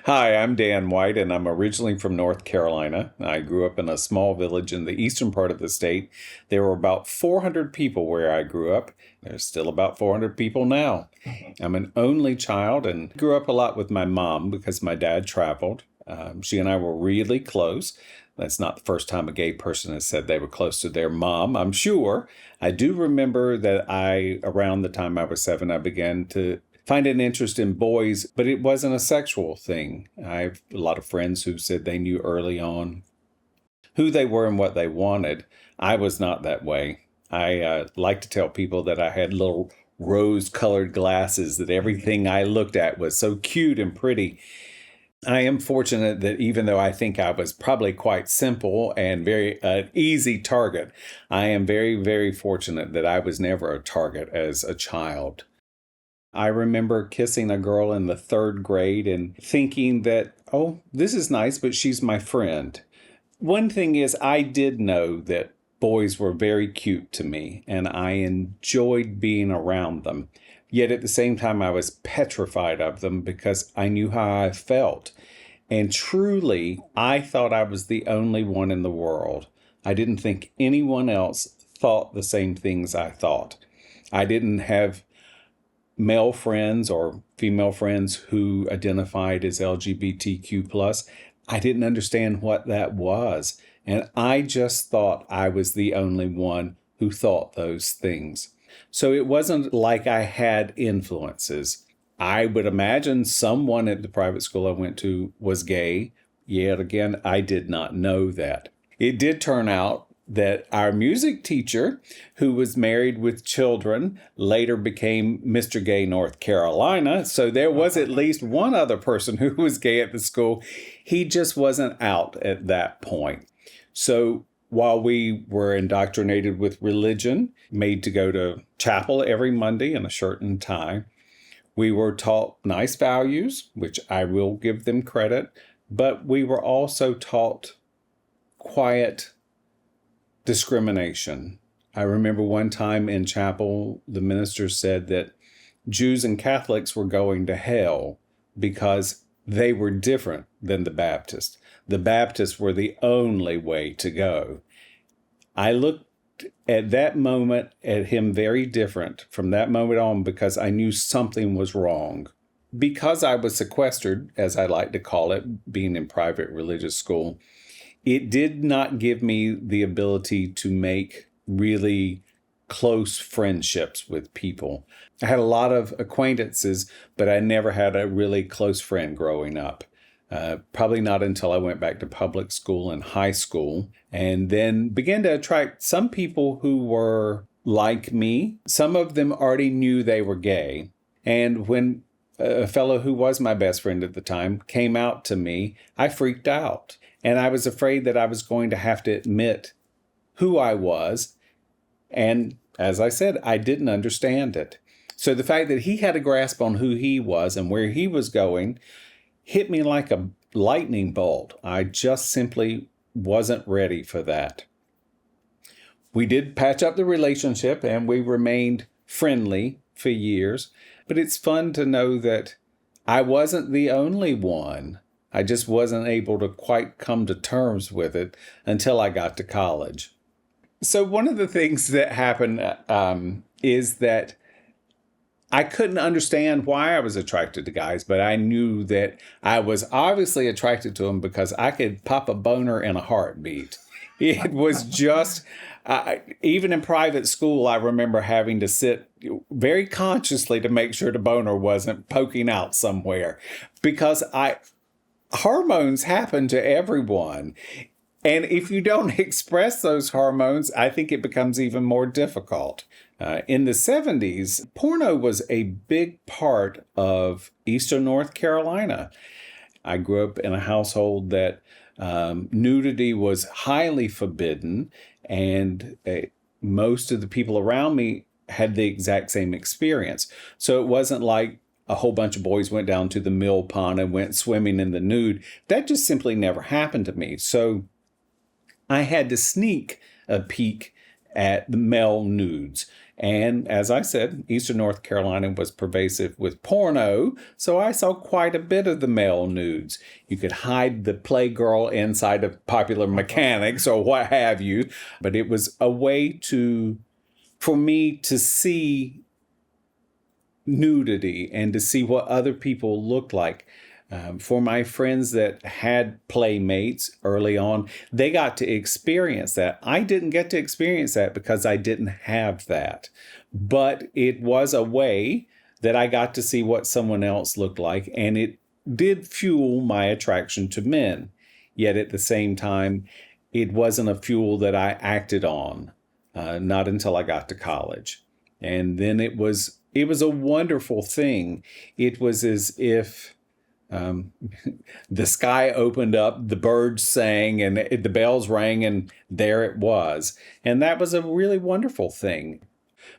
Hi, I'm Dan White, and I'm originally from North Carolina. I grew up in a small village in the eastern part of the state. There were about 400 people where I grew up. There's still about 400 people now. I'm an only child and grew up a lot with my mom because my dad traveled. She and I were really close. That's not the first time a gay person has said they were close to their mom, I'm sure. I do remember that around the time I was 7, I began to find an interest in boys, but it wasn't a sexual thing. I have a lot of friends who said they knew early on who they were and what they wanted. I was not that way. I like to tell people that I had little rose-colored glasses, that everything I looked at was so cute and pretty. I am fortunate that even though I think I was probably quite simple and very easy target, I am very, very fortunate that I was never a target as a child. I remember kissing a girl in the 3rd grade and thinking that, oh, this is nice, but she's my friend. One thing is, I did know that boys were very cute to me, and I enjoyed being around them. Yet at the same time, I was petrified of them because I knew how I felt. And truly, I thought I was the only one in the world. I didn't think anyone else thought the same things I thought. I didn't have male friends or female friends who identified as LGBTQ+. I didn't understand what that was. And I just thought I was the only one who thought those things. So it wasn't like I had influences. I would imagine someone at the private school I went to was gay. Yet again, I did not know that. It did turn out that our music teacher, who was married with children, later became Mr. Gay North Carolina. So there was at least one other person who was gay at the school. He just wasn't out at that point. So while we were indoctrinated with religion, made to go to chapel every Monday in a shirt and tie, we were taught nice values, which I will give them credit, but we were also taught quiet discrimination. I remember one time in chapel, the minister said that Jews and Catholics were going to hell because they were different than the Baptists. The Baptists were the only way to go. I looked at that moment at him very different from that moment on because I knew something was wrong. Because I was sequestered, as I like to call it, being in private religious school, it did not give me the ability to make really close friendships with people. I had a lot of acquaintances, but I never had a really close friend growing up. Probably not until I went back to public school and high school, and then began to attract some people who were like me. Some of them already knew they were gay. And when a fellow who was my best friend at the time came out to me, I freaked out. And I was afraid that I was going to have to admit who I was. And as I said, I didn't understand it. So the fact that he had a grasp on who he was and where he was going hit me like a lightning bolt. I just simply wasn't ready for that. We did patch up the relationship and we remained friendly for years. But it's fun to know that I wasn't the only one. I just wasn't able to quite come to terms with it until I got to college. So one of the things that happened is that I couldn't understand why I was attracted to guys, but I knew that I was obviously attracted to them because I could pop a boner in a heartbeat. It was just, even in private school, I remember having to sit very consciously to make sure the boner wasn't poking out somewhere because hormones happen to everyone. And if you don't express those hormones, I think it becomes even more difficult. In the 70s, porno was a big part of Eastern North Carolina. I grew up in a household that nudity was highly forbidden, and most of the people around me had the exact same experience. So it wasn't like a whole bunch of boys went down to the mill pond and went swimming in the nude. That just simply never happened to me. So I had to sneak a peek at the male nudes. And as I said, Eastern North Carolina was pervasive with porno, so I saw quite a bit of the male nudes. You could hide the Playgirl inside of Popular Mechanics or what have you, but it was a way for me to see nudity and to see what other people looked like. For my friends that had playmates early on, they got to experience that. I didn't get to experience that because I didn't have that. But it was a way that I got to see what someone else looked like, and it did fuel my attraction to men. Yet at the same time, it wasn't a fuel that I acted on, not until I got to college. And then it was a wonderful thing. It was as if the sky opened up, the birds sang, and the bells rang, and there it was. And that was a really wonderful thing.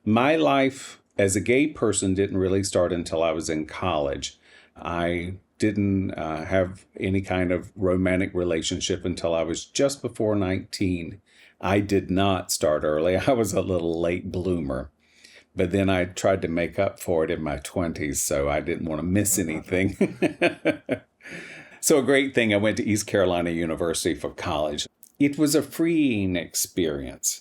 My life as a gay person didn't really start until I was in college. I didn't have any kind of romantic relationship until I was just before 19. I did not start early. I was a little late bloomer. But then I tried to make up for it in my 20s, so I didn't want to miss anything. So a great thing, I went to East Carolina University for college. It was a freeing experience.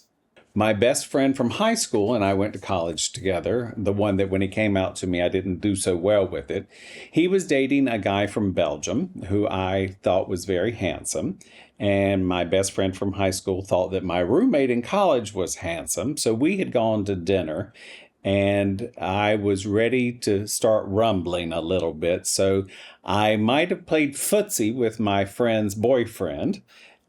My best friend from high school and I went to college together, the one that when he came out to me, I didn't do so well with it. He was dating a guy from Belgium who I thought was very handsome. And my best friend from high school thought that my roommate in college was handsome. So we had gone to dinner and I was ready to start rumbling a little bit. So I might have played footsie with my friend's boyfriend.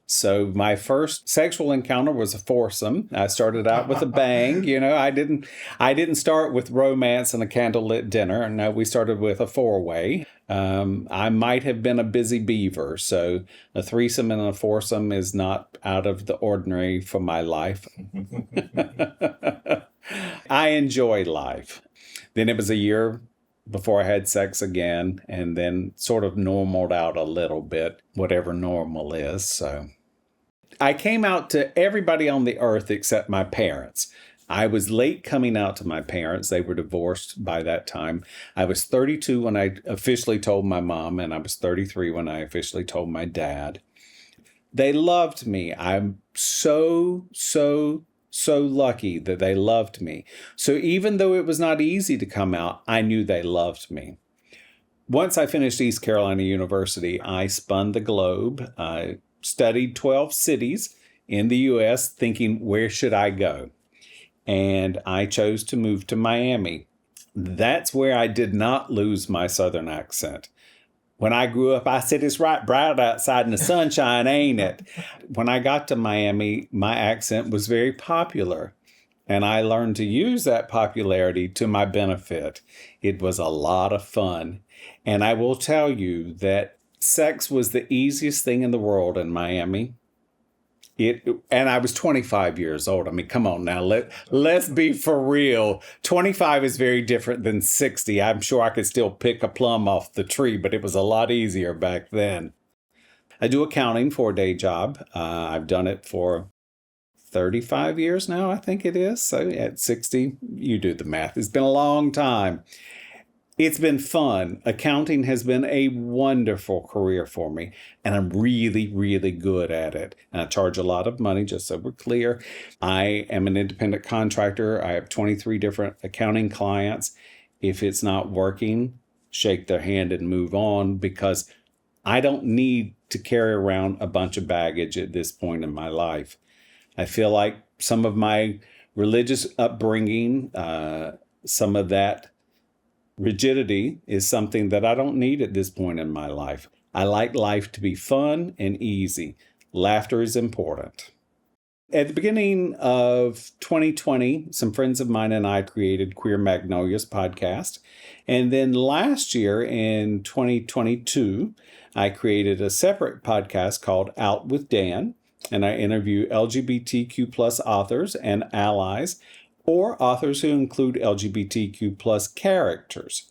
So my first sexual encounter was a foursome. I started out with a bang. I didn't start with romance and a candlelit dinner. No, we started with a four-way. I might have been a busy beaver. So a threesome and a foursome is not out of the ordinary for my life. I enjoy life. Then it was a year before I had sex again, and then sort of normaled out a little bit, whatever normal is. So I came out to everybody on the earth except my parents. I was late coming out to my parents. They were divorced by that time. I was 32 when I officially told my mom, and I was 33 when I officially told my dad. They loved me. I'm so lucky that they loved me. So even though it was not easy to come out, I knew they loved me. Once I finished East Carolina University, I spun the globe. I studied 12 cities in the U.S. thinking, where should I go? And I chose to move to Miami. That's where I did not lose my Southern accent. When I grew up, I said, it's right bright outside in the sunshine, ain't it? When I got to Miami, my accent was very popular. And I learned to use that popularity to my benefit. It was a lot of fun. And I will tell you that sex was the easiest thing in the world in Miami. And I was 25 years old. I mean, come on now, let's be for real. 25 is very different than 60. I'm sure I could still pick a plum off the tree, but it was a lot easier back then. I do accounting for a day job. I've done it for 35 years now, I think it is. So at 60, you do the math. It's been a long time. It's been fun. Accounting has been a wonderful career for me, and I'm really, really good at it. And I charge a lot of money, just so we're clear. I am an independent contractor. I have 23 different accounting clients. If it's not working, shake their hand and move on, because I don't need to carry around a bunch of baggage at this point in my life. I feel like some of my religious upbringing, some of that rigidity is something that I don't need at this point in my life. I like life to be fun and easy. Laughter is important. At the beginning of 2020, some friends of mine and I created Queer Magnolias podcast. And then last year in 2022, I created a separate podcast called Out with Dan. And I interview LGBTQ plus authors and allies, or authors who include LGBTQ plus characters.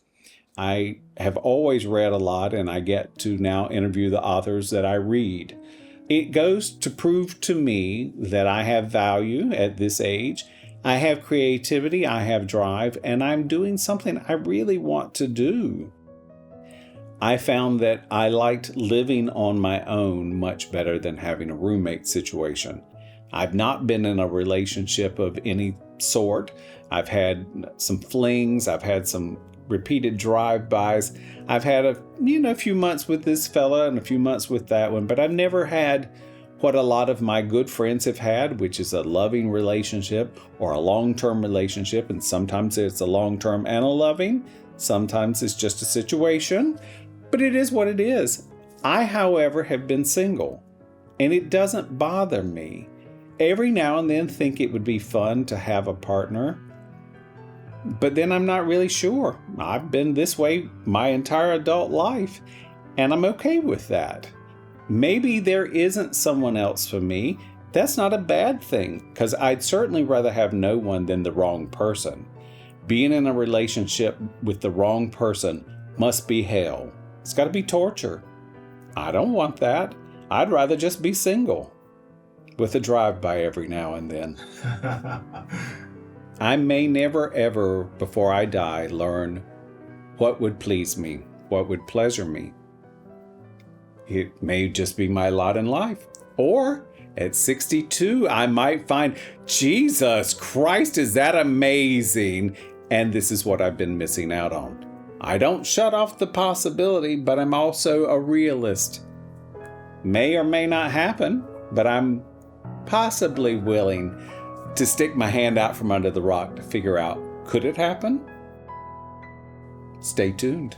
I have always read a lot, and I get to now interview the authors that I read. It goes to prove to me that I have value at this age. I have creativity, I have drive, and I'm doing something I really want to do. I found that I liked living on my own much better than having a roommate situation. I've not been in a relationship of any sort. I've had some flings, I've had some repeated drive-bys. I've had a few months with this fella and a few months with that one, but I've never had what a lot of my good friends have had, which is a loving relationship or a long-term relationship. And sometimes it's a long-term and a loving. Sometimes it's just a situation, but it is what it is. I, however, have been single, and it doesn't bother me. Every now and then think it would be fun to have a partner, but then I'm not really sure. I've been this way my entire adult life, and I'm okay with that. Maybe there isn't someone else for me. That's not a bad thing, because I'd certainly rather have no one than the wrong person. Being in a relationship with the wrong person must be hell. It's got to be torture. I don't want that. I'd rather just be single, with a drive-by every now and then. I may never ever, before I die, learn what would please me, what would pleasure me. It may just be my lot in life. Or at 62, I might find, Jesus Christ, is that amazing? And this is what I've been missing out on. I don't shut off the possibility, but I'm also a realist. May or may not happen, but I'm possibly willing to stick my hand out from under the rock to figure out, could it happen? Stay tuned.